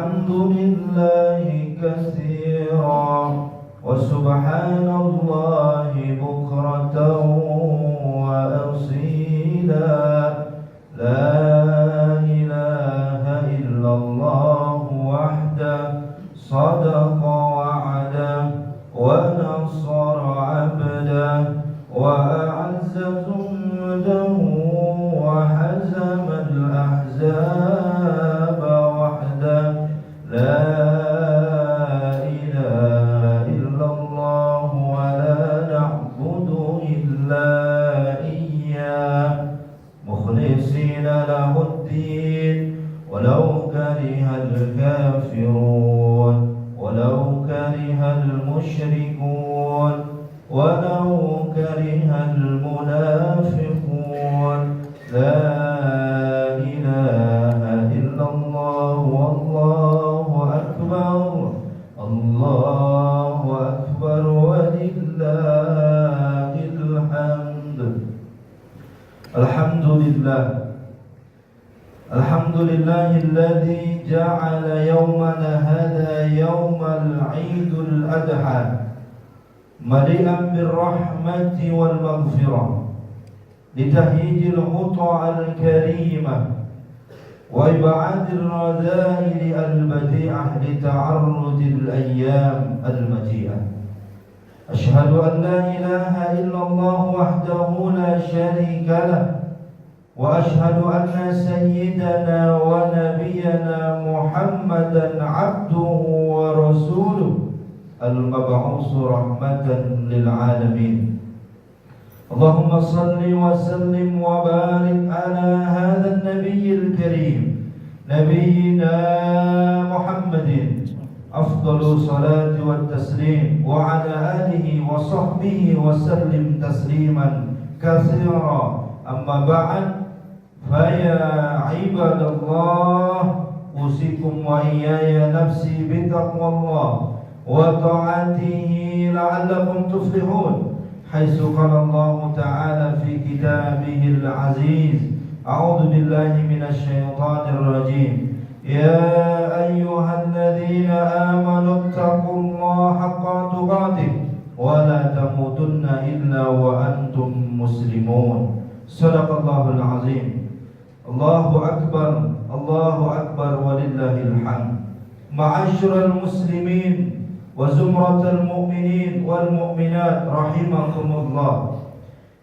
الحمد لله كثيرا وسبحان الله بكرة وأصيلا لا إله إلا الله وحده صدق وعده ونصر عبده وأعز جنده وهزم الأحزاب وحده لا إله إلا الله ولا نعبد إلا إياه مخلصين له الدين ولو كره الكافرون ولو كره المشركون ولو كره المنافقون لا إله إلا الله والله أكبر الله أكبر ولله الحمد. الحمد لله الذي جعل يومنا هذا يوم العيد الأضحى مليئا بالرحمة والمغفرة لتهيج الخطى الكريمة وإبعاد الرذائل البديعة لتعرض الأيام المجيئة. أشهد أن لا إله إلا الله وحده لا شريك له وأشهد أن سيدنا ونبينا محمدا عبده ورسوله المبعوث رحمة للعالمين. اللهم صل وسلم وبارك على هذا النبي الكريم نبينا محمد أفضل الصلاة والتسليم وعلى آله وصحبه وسلم تسليما كثيرا. أما بعد فيا عباد الله أوصيكم وإياي نفسي بتقوى الله وطاعته لعلكم تفلحون حيث قال الله تعالى في كتابه العزيز أعوذ بالله من الشيطان الرجيم يا أيها الذين آمنوا اتقوا الله حق تقاته ولا تموتن إلا وأنتم مسلمون. صدق الله العظيم. الله أكبر ولله الحمد. معاشر المسلمين وزمرة المؤمinin wal mu'minat rahimakumullah.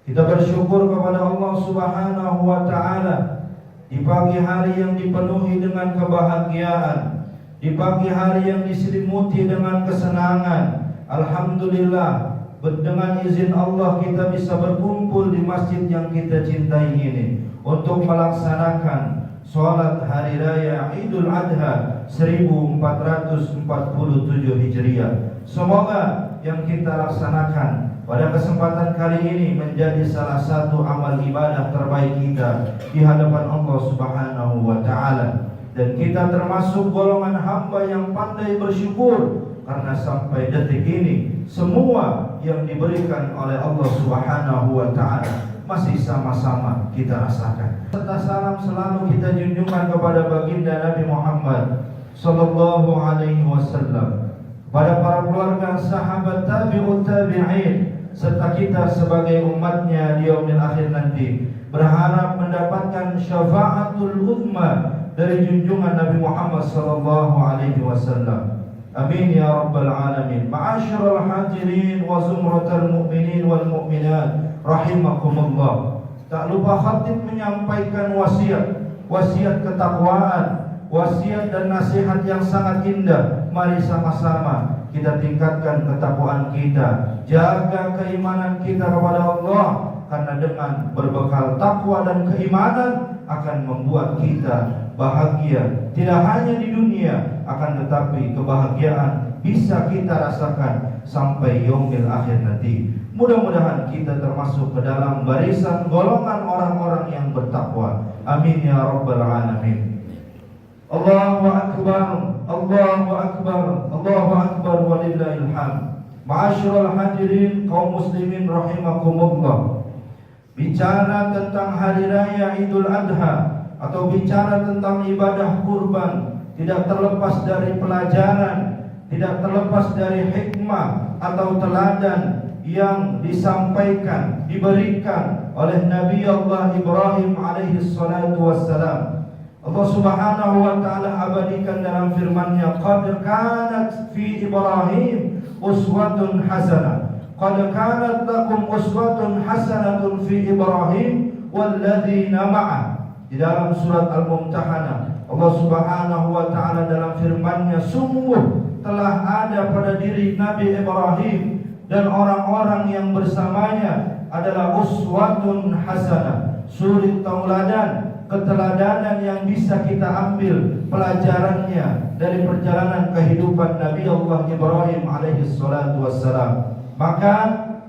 Kita bersyukur kepada Allah Subhanahu wa taala di pagi hari yang dipenuhi dengan kebahagiaan, di pagi hari yang diselimuti dengan kesenangan. Alhamdulillah, dengan izin Allah kita bisa berkumpul di masjid yang kita cintai ini untuk melaksanakan Salat Hari Raya Idul Adha 1447 Hijriah. Semoga yang kita laksanakan pada kesempatan kali ini menjadi salah satu amal ibadah terbaik kita di hadapan Allah Subhanahu wa taala, dan kita termasuk golongan hamba yang pandai bersyukur karena sampai detik ini semua yang diberikan oleh Allah Subhanahu wa taala masih sama-sama kita rasakan. Serta salam selalu kita junjungkan kepada baginda Nabi Muhammad sallallahu alaihi wasallam, pada para keluarga, sahabat, tabi'ut tabi'in, serta kita sebagai umatnya di yaumil akhir nanti, berharap mendapatkan syafaatul uzma dari junjungan Nabi Muhammad sallallahu alaihi wasallam. Amin ya rabbal alamin. Ma'asyiral hadirin wa zumratal mu'minin wal mu'minat rahimakumullah. Tak lupa khatib menyampaikan wasiat ketakwaan, wasiat dan nasihat yang sangat indah. Mari sama-sama kita tingkatkan ketakwaan kita, jaga keimanan kita kepada Allah, karena dengan berbekal takwa dan keimanan akan membuat kita bahagia, tidak hanya di dunia, akan tetapi kebahagiaan bisa kita rasakan sampai yaumil akhir nanti. Mudah-mudahan kita termasuk ke dalam barisan golongan orang-orang yang bertakwa. Amin ya rabbal alamin. Allahu akbar, Allahu akbar, Allahu akbar walillahil hamd. Ma'asyiral hadirin kaum muslimin rahimakumullah. Bicara tentang hari raya Idul Adha atau bicara tentang ibadah kurban, tidak terlepas dari pelajaran, tidak terlepas dari hikmah atau teladan yang disampaikan, diberikan oleh Nabi Allah Ibrahim alaihi salatu wassalam. Allah Subhanahu wa taala abadikan dalam firman-Nya, "Qad kanat fi Ibrahim uswatun hasanah." Qad kanat lakum uswatun hasanatun fi Ibrahim walladzina ma'ah. Di dalam surat Al-Mumtahanah, Allah Subhanahu wa taala dalam firman-Nya, sungguh telah ada pada diri Nabi Ibrahim dan orang-orang yang bersamanya adalah uswatun hasanah, suri tauladan, keteladanan yang bisa kita ambil pelajarannya dari perjalanan kehidupan Nabi Allah Ibrahim alaihi salatu wassalam. Maka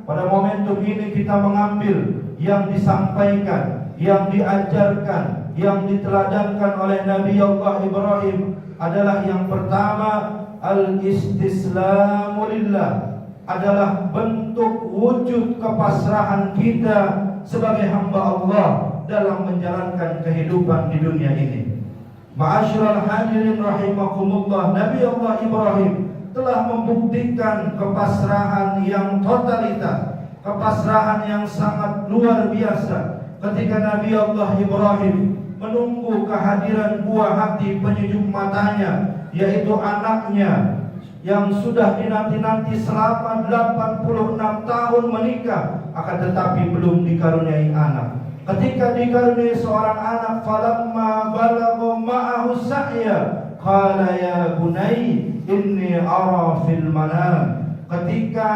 pada momentum ini kita mengambil yang disampaikan, yang diajarkan, yang diteladankan oleh Nabi Allah Ibrahim adalah yang pertama, al-istislamu lillah, adalah bentuk wujud kepasrahan kita sebagai hamba Allah dalam menjalankan kehidupan di dunia ini. Ma'asyiral hadirin rahimakumullah, Nabi Allah Ibrahim telah membuktikan kepasrahan yang totalitas, kepasrahan yang sangat luar biasa ketika Nabi Allah Ibrahim menunggu kehadiran buah hati penyejuk matanya, yaitu anaknya yang sudah dinanti-nanti selama 86 tahun menikah, akan tetapi belum dikaruniai anak. Ketika dikaruniai seorang anak, falamma balagha ma'ahu sa'ya qala ya bunai inni ara fil manam. Ketika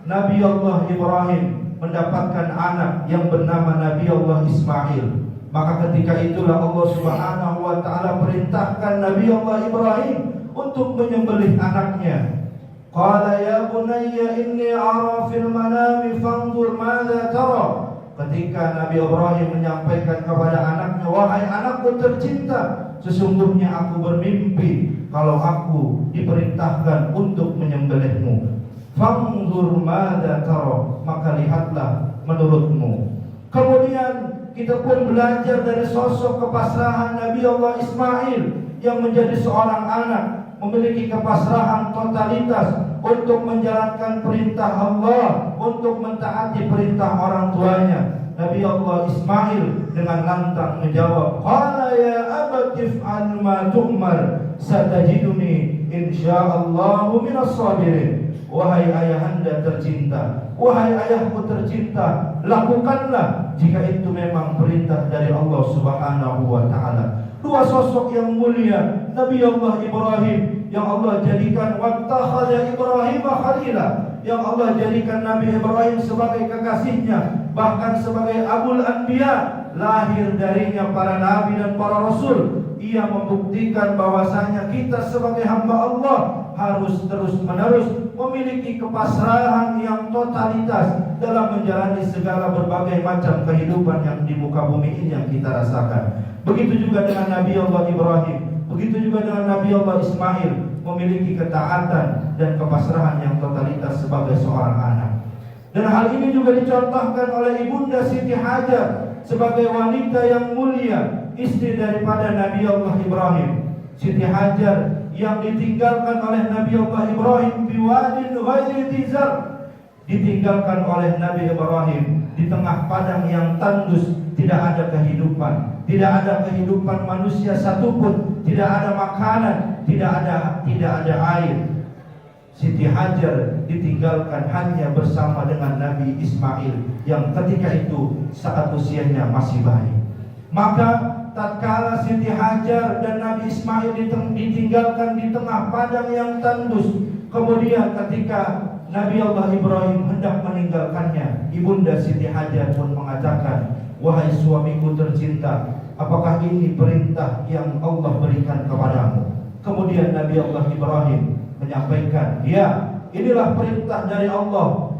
Nabi Allah Ibrahim mendapatkan anak yang bernama Nabi Allah Ismail, maka ketika itulah Allah Subhanahu wa taala perintahkan Nabi Allah Ibrahim untuk menyembelih anaknya. Qala ya bunayya inni ara fil manami fanzur madza tara. Ketika Nabi Ibrahim menyampaikan kepada anaknya, wahai anakku tercinta, sesungguhnya aku bermimpi kalau aku diperintahkan untuk menyembelihmu. Fanzur madza tara, maka lihatlah menurutmu. Kemudian kita pun belajar dari sosok kepasrahan Nabi Allah Ismail yang menjadi seorang anak, memiliki kepasrahan totalitas untuk menjalankan perintah Allah, untuk mentaati perintah orang tuanya. Nabi Allah Ismail dengan lantang menjawab, qala ya abati if'al ma tu'mar satajiduni insyaallahu minas sabirin. Wahai ayahanda tercinta, wahai ayahku tercinta, lakukanlah jika itu memang perintah dari Allah Subhanahu wa taala. Dua sosok yang mulia, Nabi Allah Ibrahim yang Allah jadikan wattakhadha Ibrahim khalila, yang Allah jadikan Nabi Ibrahim sebagai kekasihnya, bahkan sebagai Abul Anbiya, lahir darinya para nabi dan para rasul. Ia membuktikan bahwasanya kita sebagai hamba Allah harus terus-menerus memiliki kepasrahan yang totalitas dalam menjalani segala berbagai macam kehidupan yang di muka bumi ini yang kita rasakan. Begitu juga dengan Nabi Allah Ibrahim, begitu juga dengan Nabi Allah Ismail, memiliki ketaatan dan kepasrahan yang totalitas sebagai seorang anak. Dan hal ini juga dicontohkan oleh Ibunda Siti Hajar sebagai wanita yang mulia, istri daripada Nabi Allah Ibrahim. Siti Hajar yang ditinggalkan oleh Nabi Allah Ibrahim biwadin ghairi dzar, ditinggalkan oleh Nabi Ibrahim di tengah padang yang tandus, tidak ada kehidupan, tidak ada kehidupan manusia satupun, tidak ada makanan, tidak ada air. Siti Hajar ditinggalkan hanya bersama dengan Nabi Ismail yang ketika itu saat usianya masih bayi. Maka tatkala Siti Hajar dan Nabi Ismail ditinggalkan di tengah padang yang tandus, kemudian ketika Nabi Allah Ibrahim hendak meninggalkannya, Ibunda Siti Hajar pun mengatakan, wahai suamiku tercinta, apakah ini perintah yang Allah berikan kepadamu? Kemudian Nabi Allah Ibrahim menyampaikan, ya, inilah perintah dari Allah.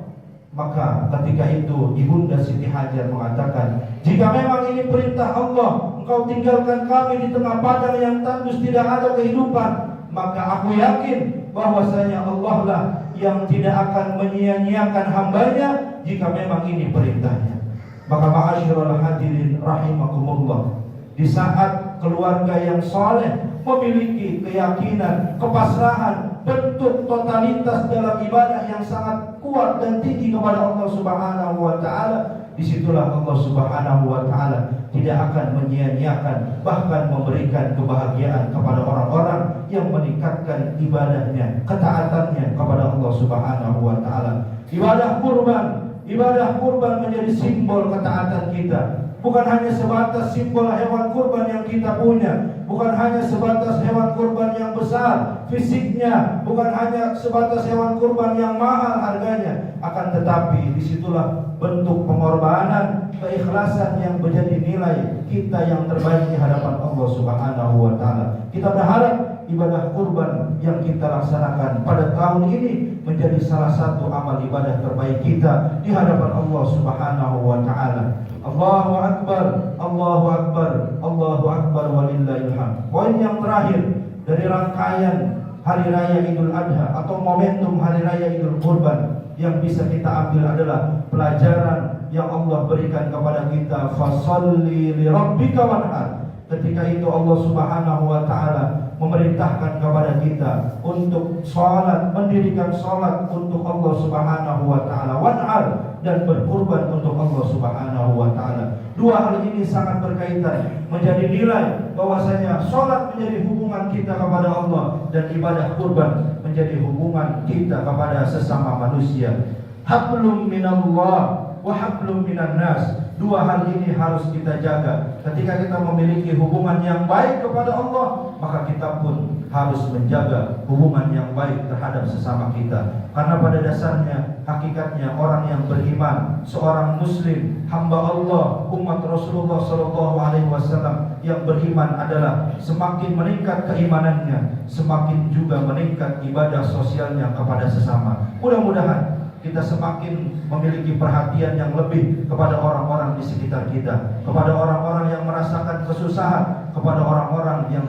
Maka ketika itu Ibunda Siti Hajar mengatakan, jika memang ini perintah Allah, engkau tinggalkan kami di tengah padang yang tandus, tidak ada kehidupan, maka aku yakin bahwasanya Allah lah yang tidak akan menyia-nyiakan hambanya jika memang ini perintahnya. Maka ma'asyiral hadirin rahimakumullah, di saat keluarga yang soleh memiliki keyakinan, kepasrahan, bentuk totalitas dalam ibadah yang sangat kuat dan tinggi kepada Allah Subhanahu wa taala, disitulah Allah Subhanahu wa taala tidak akan menyia-nyiakan, bahkan memberikan kebahagiaan kepada orang-orang yang meningkatkan ibadahnya, ketaatannya kepada Allah Subhanahu wa taala. Ibadah kurban menjadi simbol ketaatan kita. Bukan hanya sebatas simbol hewan kurban yang kita punya, bukan hanya sebatas hewan kurban yang besar fisiknya, bukan hanya sebatas hewan kurban yang mahal harganya, akan tetapi disitulah bentuk pengorbanan, keikhlasan yang menjadi nilai kita yang terbaik di hadapan Allah Subhanahu wa taala. Kita berharap ibadah kurban yang kita laksanakan pada tahun ini menjadi salah satu amal ibadah terbaik kita di hadapan Allah Subhanahu wa taala. Allahu akbar, Allahu akbar, Allahu akbar walillahil hamd. Poin yang terakhir dari rangkaian Hari Raya Idul Adha atau momentum Hari Raya Idul Kurban yang bisa kita ambil adalah pelajaran yang Allah berikan kepada kita, fasholli li rabbika wanhar. Ketika itu Allah Subhanahu wa taala memerintahkan kepada kita untuk salat, mendirikan salat untuk Allah Subhanahu wa taala, wanhar, dan berkurban untuk Allah Subhanahu wa taala. Dua hal ini sangat berkaitan, menjadi nilai bahwasanya salat menjadi hubungan kita kepada Allah dan ibadah kurban menjadi hubungan kita kepada sesama manusia. Hablum minallah wa hablum minan nas. Dua hal ini harus kita jaga. Ketika kita memiliki hubungan yang baik kepada Allah, maka kita pun harus menjaga hubungan yang baik terhadap sesama kita. Karena pada dasarnya, hakikatnya orang yang beriman, seorang muslim, hamba Allah, umat Rasulullah SAW yang beriman adalah semakin meningkat keimanannya, semakin juga meningkat ibadah sosialnya kepada sesama. Mudah-mudahan kita semakin memiliki perhatian yang lebih kepada orang-orang di sekitar kita, kepada orang-orang yang merasakan kesusahan, kepada orang-orang yang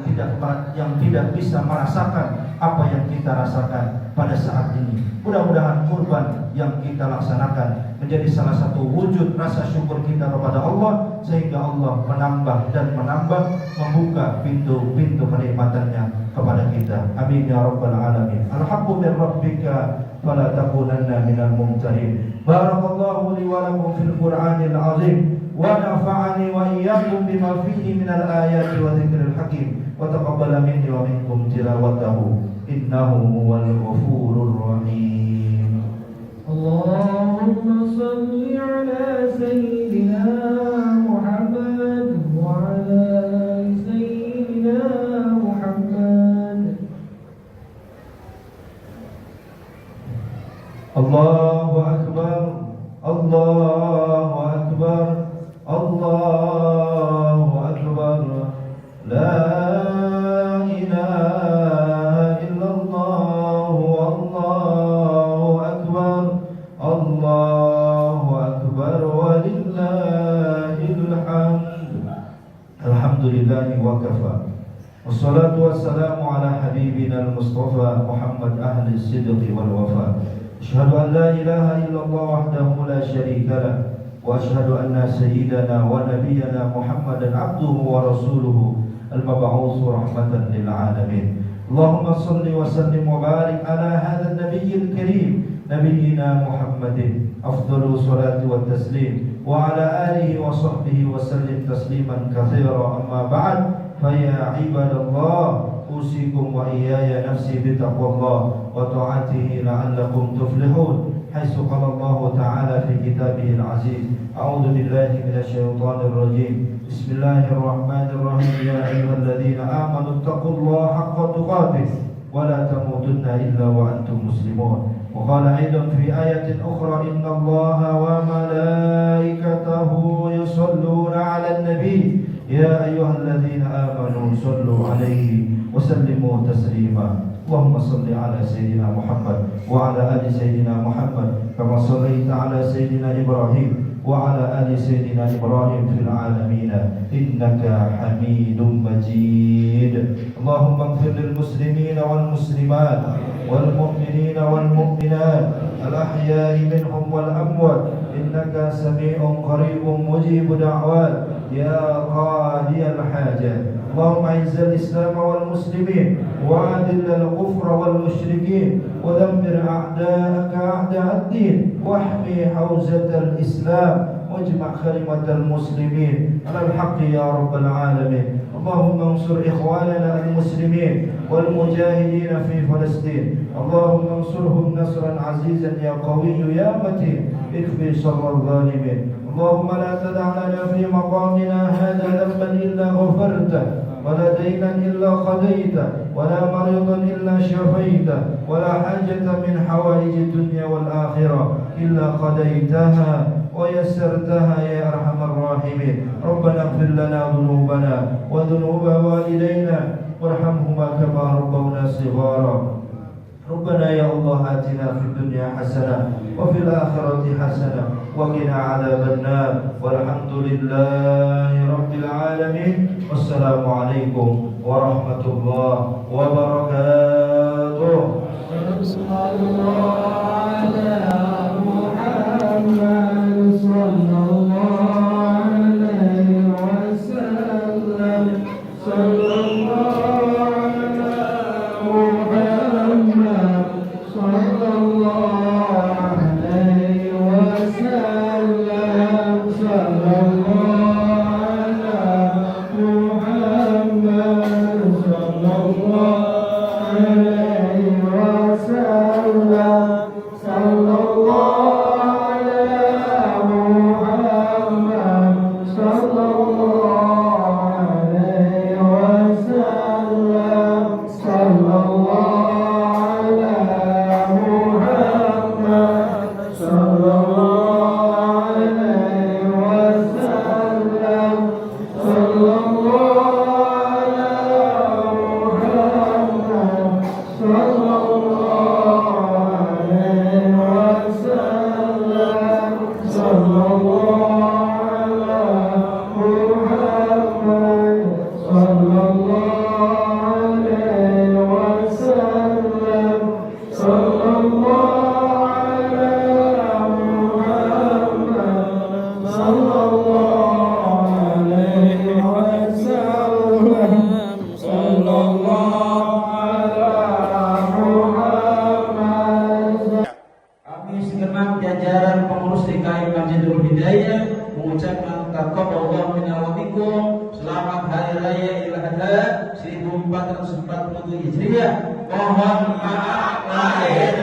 tidak bisa merasakan apa yang kita rasakan pada saat ini. Mudah-mudahan kurban yang kita laksanakan menjadi salah satu wujud rasa syukur kita kepada Allah, sehingga Allah menambah dan menambah, membuka pintu-pintu kenikmatannya kepada kita. Amin ya rabbal alamin. Alhamdulillah rabbika fala takunanna minal mumtarin. Barakallahu li wa lakum fil Qur'anil azim wa nafa'ani wa iyyakum bima fihi minal ayati wa dzikril hakim wa taqabbala minni wa minkum tilawatahu innahu huwal ghafurur rahim. Allahumma salli ala sayyidina Muhammad wa ala sayyidina Muhammad. Allahu akbar, Allahu akbar, Allahu akbar. La ilaha illallah, Allahu akbar, Allahu akbar walillahil hamd. Alhamdulillahi wa kafa. Wassalatu wassalamu ala habibina al-Mustafa Muhammad ahli sidqi wal wafa. Asyhadu an la ilaha illallah wahdahu la syarika lah, wa asyhadu anna sayyidana wa nabiyyana Muhammadan abduhu wa rasuluhu al-mab'uts rahmatan lil alamin. Allahumma shalli wa sallim wa barik ala hadzal nabiyyil karim nabiyyina Muhammadin afdalu salati wa taslim wa ala alihi wa sahbihi wa sallim tasliman katsira. Amma ba'd, fa ya ibadallah أوصيكم وإياي نفسي بتقوى الله وطاعته لعلكم تفلحون، حيث قال الله تعالى في كتابه العزيز: أعوذ بالله من الشيطان الرجيم، بسم الله الرحمن الرحيم، يا أيها الذين آمنوا اتقوا الله حق تقاته ولا تموتن إلا وأنتم مسلمون. وقال أيضا في آية أخرى: إن الله وملائكته يصلون على النبي يا أيها الذين آمنوا صلوا عليه وسلموا تسليما. اللهم صل على سيدنا محمد وعلى آل سيدنا محمد كما صليت على سيدنا إبراهيم وعلى آل سيدنا إبراهيم في العالمين إنك حميد مجيد. اللهم اغفر للمسلمين والمسلمات والمؤمنين والمؤمنات الأحياء منهم والأموات إنك سميع قريب مجيب دعوات يا قاضي الحاجات. اللهم أعز الإسلام والمسلمين وأذل الكفر والمشركين ودمر أعداءك أعداء الدين واحمي حوزة الإسلام واجمع كلمة المسلمين على الحق يا رب العالمين. اللهم انصر إخواننا المسلمين والمجاهدين في فلسطين، اللهم انصرهم نصرا عزيزا يا قوي يا متين، اكفي شر الظالمين. اللهم لا تدع لنا في مقامنا هذا ذنبا إلا غفرته، ولا دينا إلا قضيته، ولا مريضا إلا شفيته، ولا حاجة من حوائج الدنيا والآخرة إلا قضيتها ويسرتها يا أرحم الراحمين. ربنا اغفر لنا ذنوبنا وذنوب والدينا وارحمهما كما ربونا صغارا. ربنا يا الله آتنا في الدنيا حسنة وفي الآخرة حسنة وقنا عذاب النار، والحمد لله رب العالمين، والسلام عليكم ورحمة الله وبركاته. صلى الله على محمد صلى الله عليه وسلم صلى الله على محمد صلى الله عليه وسلم صلى الله على محمد صلى الله عليه وسلم صلى الله على محمد صلى الله عليه وسلم صلى الله على محمد صلى الله عليه وسلم صلى الله Kami segenap jajaran pengurus DKI Masjidul Hidayah mengucapkan taqabbalallahu minna wa minkum. Selamat Hari Raya Idul Adha 1447 Hijriah. Mohon maaf lahir